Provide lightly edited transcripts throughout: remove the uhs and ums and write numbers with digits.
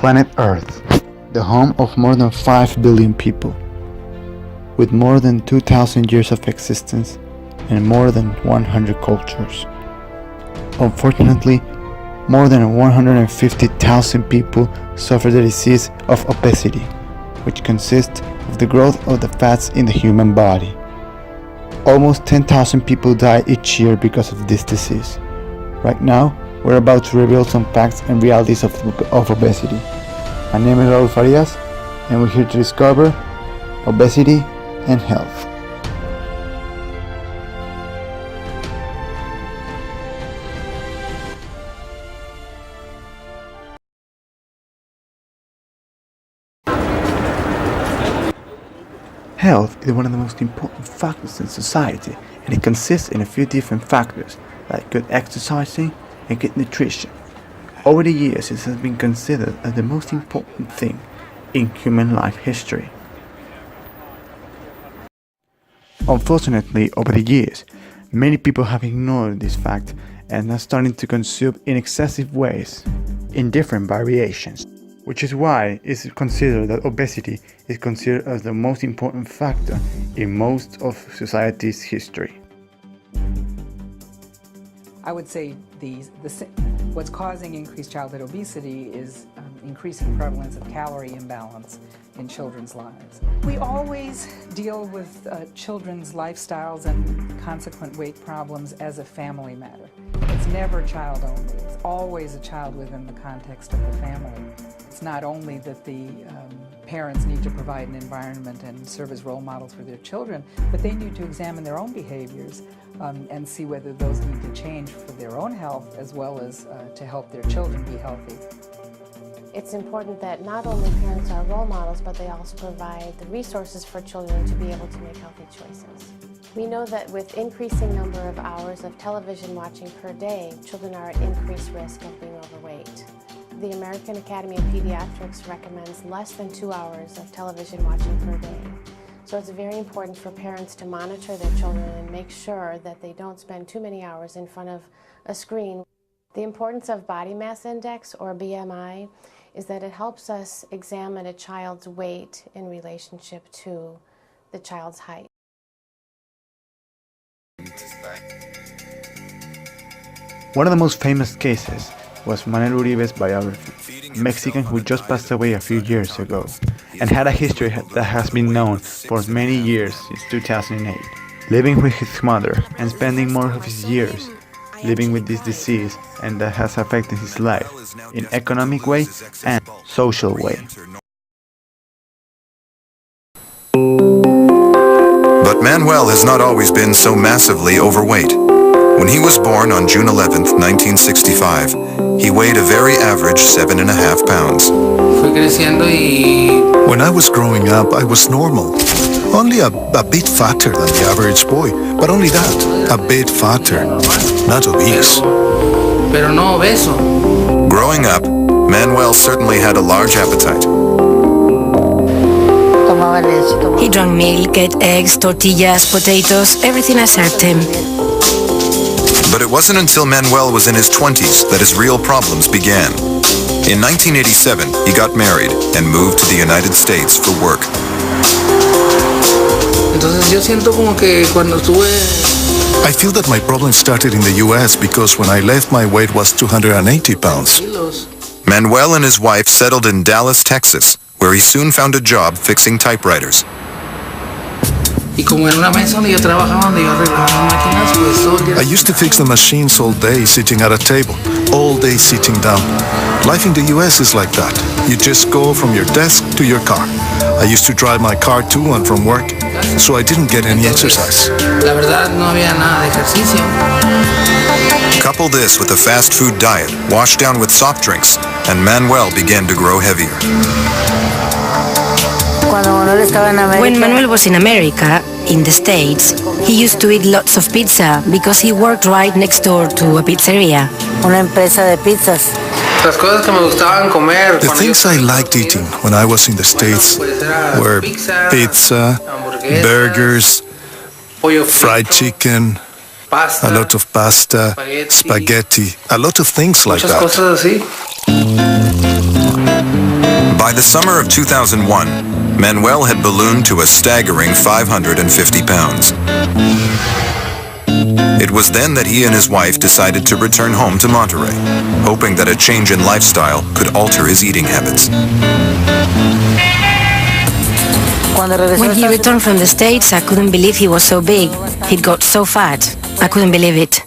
Planet Earth, the home of more than 5 billion people, with more than 2,000 years of existence and more than 100 cultures. Unfortunately, more than 150,000 people suffer the disease of obesity, which consists of the growth of the fats in the human body. Almost 10,000 people die each year because of this disease. Right now, we're about to reveal some facts and realities of obesity. My name is Raul Farias, and we're here to discover obesity and health. Health is one of the most important factors in society, and it consists in a few different factors, like good exercising and good nutrition. Over the years, it has been considered as the most important thing in human life history. Unfortunately, over the years, many people have ignored this fact and are starting to consume in excessive ways, in different variations, which is why it's considered that obesity is considered as the most important factor in most of society's history. I would say what's causing increased childhood obesity is increasing prevalence of calorie imbalance in children's lives. We always deal with children's lifestyles and consequent weight problems as a family matter. It's never child only. It's always a child within the context of the family. It's not only that the parents need to provide an environment and serve as role models for their children, but they need to examine their own behaviors and see whether those need to change for their own health as well as to help their children be healthy. It's important that not only parents are role models, but they also provide the resources for children to be able to make healthy choices. We know that with increasing number of hours of television watching per day, children are at increased risk of being overweight. The American Academy of Pediatrics recommends less than 2 hours of television watching per day. So it's very important for parents to monitor their children and make sure that they don't spend too many hours in front of a screen. The importance of body mass index, or BMI, is that it helps us examine a child's weight in relationship to the child's height. One of the most famous cases was Manuel Uribe's biography, a Mexican who just passed away a few years ago and had a history that has been known for many years since 2008, living with his mother and spending more of his years living with this disease, and that has affected his life in economic way and social way. But Manuel has not always been so massively overweight. When he was born on June 11th, 1965, he weighed a very average 7.5 pounds. When I was growing up, I was normal. Only a bit fatter than the average boy, but only that, a bit fatter, not obese. Growing up, Manuel certainly had a large appetite. He drank milk, ate eggs, tortillas, potatoes, everything I served him. But it wasn't until Manuel was in his 20s that his real problems began. In 1987, he got married and moved to the United States for work. I feel that my problem started in the US because when I left, my weight was 280 pounds. Manuel and his wife settled in Dallas, Texas, where he soon found a job fixing typewriters. I used to fix the machines all day sitting at a table, all day sitting down. Life in the US is like that. You just go from your desk to your car. I used to drive my car to and from work, so I didn't get any exercise. Couple this with a fast food diet, washed down with soft drinks, and Manuel began to grow heavier. When Manuel was in America, in the States, he used to eat lots of pizza because he worked right next door to a pizzeria. The things I liked eating when I was in the States were pizza, burgers, fried chicken, a lot of pasta, spaghetti, a lot of things like that. By the summer of 2001, Manuel had ballooned to a staggering 550 pounds. It was then that he and his wife decided to return home to Monterrey, hoping that a change in lifestyle could alter his eating habits. When he returned from the States, I couldn't believe he was so big. He'd got so fat. I couldn't believe it.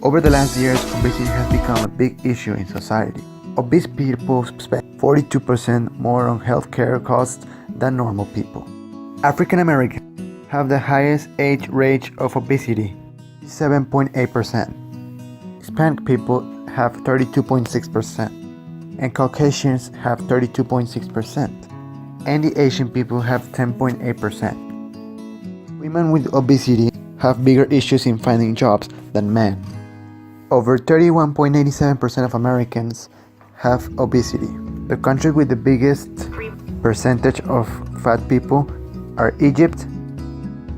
Over the last years, obesity has become a big issue in society. Obese people spend 42% more on healthcare costs than normal people. African Americans have the highest age rate of obesity, 7.8%. Hispanic people have 32.6%, and Caucasians have 32.6%, and the Asian people have 10.8%. Women with obesity have bigger issues in finding jobs than men. Over 31.87% of Americans have obesity. The countries with the biggest percentage of fat people are Egypt,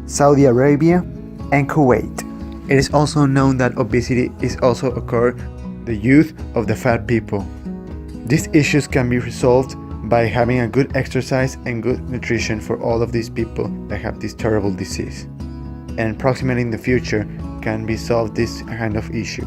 Saudi Arabia, and Kuwait. It is also known that obesity is also occur in the youth of the fat people. These issues can be resolved by having a good exercise and good nutrition for all of these people that have this terrible disease. And approximately in the future can be solved this kind of issue.